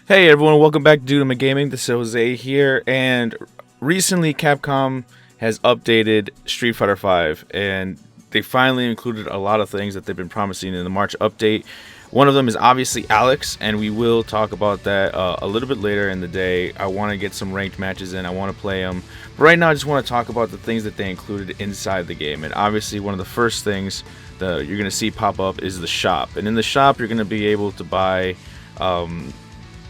Hey everyone, welcome back to Dudema Gaming. This is Jose here, and recently Capcom has updated Street Fighter V, and they finally included a lot of things that they've been promising in the March update. One of them is obviously Alex, and we will talk about that a little bit later in the day. I want to get some ranked matches in, I want to play them. But right now, I just want to talk about the things that they included inside the game, and obviously one of the first things that you're going to see pop up is the shop. And in the shop, you're going to be able to buy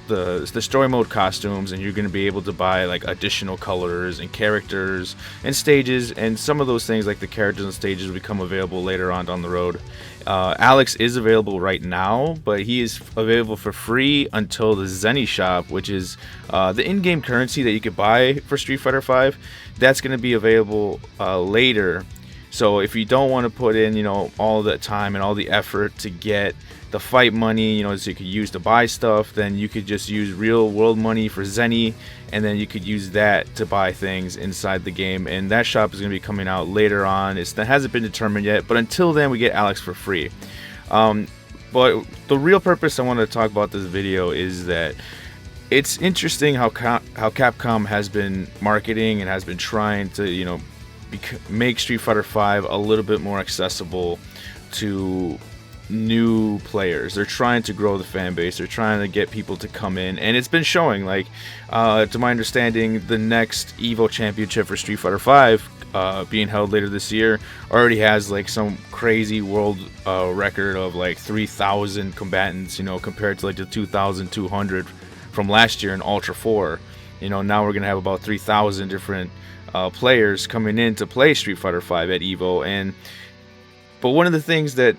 the story mode costumes, and you're going to be able to buy like additional colors and characters and stages, and some of those things like the characters and stages will become available later on down the road. Alex is available right now, but he is available for free until the Zenny shop, which is the in-game currency that you could buy for Street Fighter V. That's going to be available later. So if you don't want to put in, all the time and all the effort to get the fight money, so you could use to buy stuff, then you could just use real world money for Zenny, and then you could use that to buy things inside the game. And that shop is going to be coming out later on. That hasn't been determined yet, but until then, we get Alex for free. But the real purpose I want to talk about this video is that it's interesting how Capcom has been marketing and has been trying to, make Street Fighter V a little bit more accessible to new players. They're trying to grow the fan base. They're trying to get people to come in, and it's been showing. Like, to my understanding, the next Evo Championship for Street Fighter V, being held later this year, already has like some crazy world record of like 3,000 combatants. Compared to like the 2,200 from last year in Ultra 4. Now we're gonna have about 3,000 different players coming in to play Street Fighter V at Evo. But one of the things that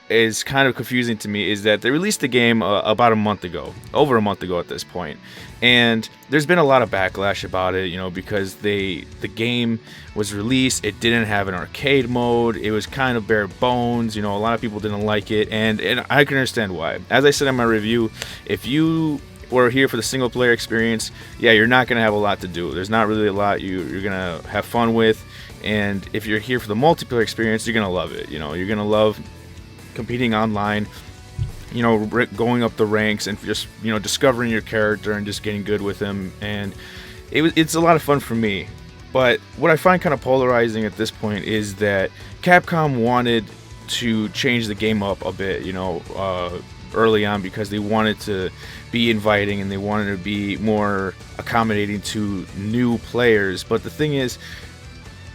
is kind of confusing to me is that they released the game about a month ago, over a month ago at this point, and there's been a lot of backlash about it, because the game was released, it didn't have an arcade mode, it was kind of bare bones, a lot of people didn't like it, and I can understand why. As I said in my review, if you were here for the single player experience, yeah, you're not going to have a lot to do. There's not really a lot you're going to have fun with, and if you're here for the multiplayer experience, you're going to love it. You're going to love competing online, going up the ranks and just discovering your character and just getting good with him, and it's a lot of fun for me. But what I find kind of polarizing at this point is that Capcom wanted to change the game up a bit, early on, because they wanted to be inviting and they wanted to be more accommodating to new players. But the thing is,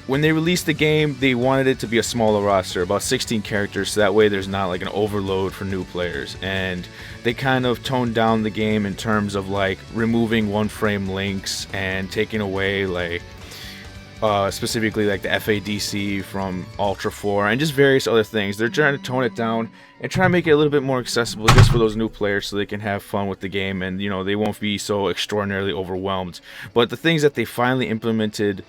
when they released the game, they wanted it to be a smaller roster, about 16 characters, so that way there's not like an overload for new players. And they kind of toned down the game in terms of like removing one frame links and taking away like specifically like the FADC from Ultra 4 and just various other things. They're trying to tone it down and try to make it a little bit more accessible just for those new players so they can have fun with the game, and they won't be so extraordinarily overwhelmed. But the things that they finally implemented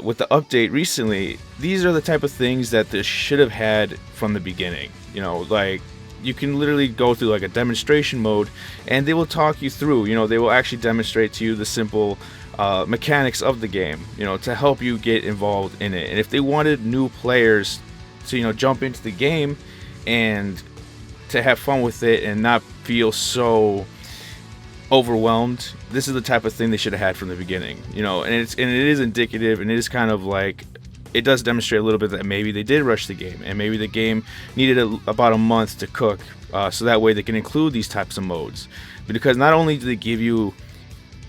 with the update recently, these are the type of things that this should have had from the beginning. Like, you can literally go through like a demonstration mode and they will talk you through, they will actually demonstrate to you the simple mechanics of the game, to help you get involved in it. And if they wanted new players to jump into the game and to have fun with it and not feel so overwhelmed, this is the type of thing they should have had from the beginning. And it is indicative, and it is kind of like, it does demonstrate a little bit that maybe they did rush the game, and maybe the game needed about a month to cook, so that way they can include these types of modes. Because not only do they give you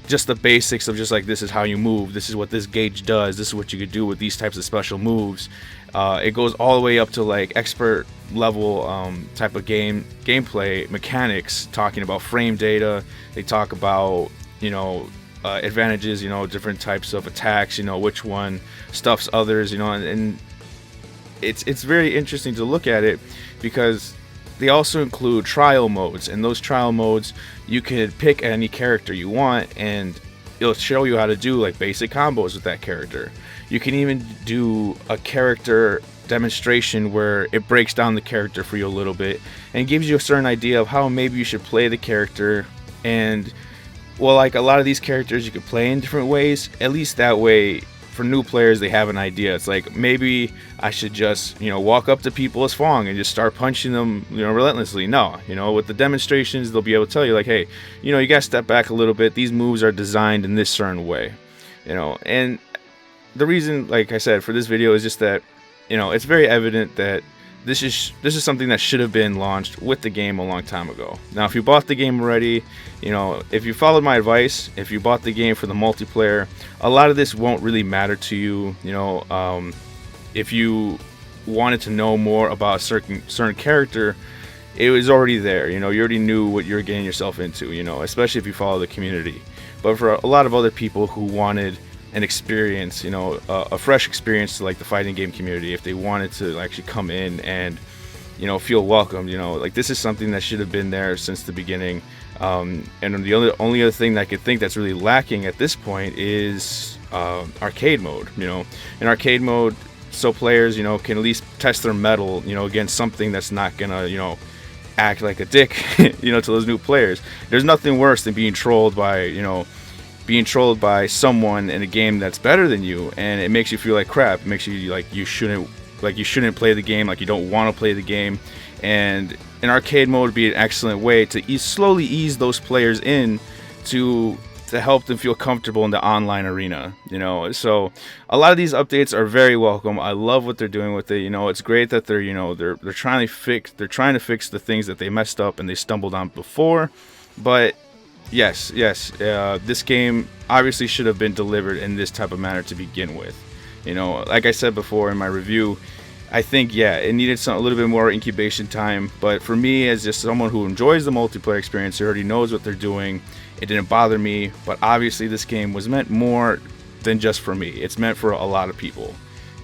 just the basics of just like, this is how you move, this is what this gauge does, this is what you could do with these types of special moves, it goes all the way up to like expert level type of gameplay mechanics, talking about frame data. They talk about advantages, different types of attacks, which one stuffs others, and it's very interesting to look at it, because they also include trial modes, and those trial modes, you could pick any character you want and it'll show you how to do like basic combos with that character. You can even do a character demonstration where it breaks down the character for you a little bit and gives you a certain idea of how maybe you should play the character. And well, like a lot of these characters you could play in different ways, at least that way for new players, they have an idea. It's like, maybe I should just, walk up to people as Fong and just start punching them, relentlessly. No, with the demonstrations, they'll be able to tell you, like, hey, you gotta step back a little bit. These moves are designed in this certain way, and the reason, like I said, for this video is just that, it's very evident that this is something that should have been launched with the game a long time ago. Now, if you bought the game already, if you followed my advice, if you bought the game for the multiplayer, a lot of this won't really matter to you. If you wanted to know more about a certain character, it was already there. You already knew what you're getting yourself into. Especially if you follow the community. But for a lot of other people who wanted an experience, a fresh experience to like the fighting game community, if they wanted to actually come in and feel welcomed, like, this is something that should have been there since the beginning. And the only other thing that I could think that's really lacking at this point is arcade mode. In arcade mode, so players can at least test their mettle against something that's not gonna act like a dick to those new players. There's nothing worse than being trolled by someone in a game that's better than you, and it makes you feel like crap. It makes you like you shouldn't play the game, like you don't want to play the game. And an arcade mode would be an excellent way to slowly ease those players in to help them feel comfortable in the online arena. So a lot of these updates are very welcome. I love what they're doing with it. It's great that they're trying to fix the things that they messed up and they stumbled on before. But yes, this game obviously should have been delivered in this type of manner to begin with. Like I said before in my review, I think, it needed a little bit more incubation time. But for me, as just someone who enjoys the multiplayer experience, who already knows what they're doing, it didn't bother me. But obviously, this game was meant more than just for me. It's meant for a lot of people.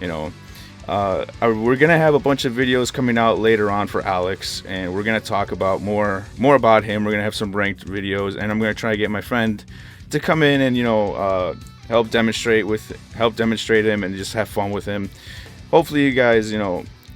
We're gonna have a bunch of videos coming out later on for Alex, and we're gonna talk about more about him. We're gonna have some ranked videos, and I'm gonna try to get my friend to come in and help demonstrate him and just have fun with him. Hopefully, you guys,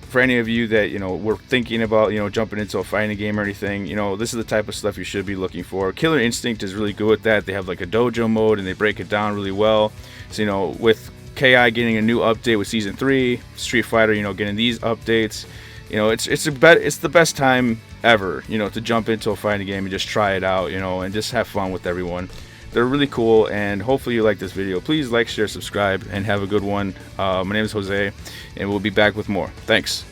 for any of you that were thinking about jumping into a fighting game or anything, this is the type of stuff you should be looking for. Killer Instinct is really good with that. They have like a dojo mode, and they break it down really well. So with KI getting a new update with Season 3, Street Fighter, getting these updates, it's the best time ever, to jump into a fighting game and just try it out, and just have fun with everyone. They're really cool, and hopefully you like this video. Please like, share, subscribe, and have a good one. My name is Jose, and we'll be back with more. Thanks.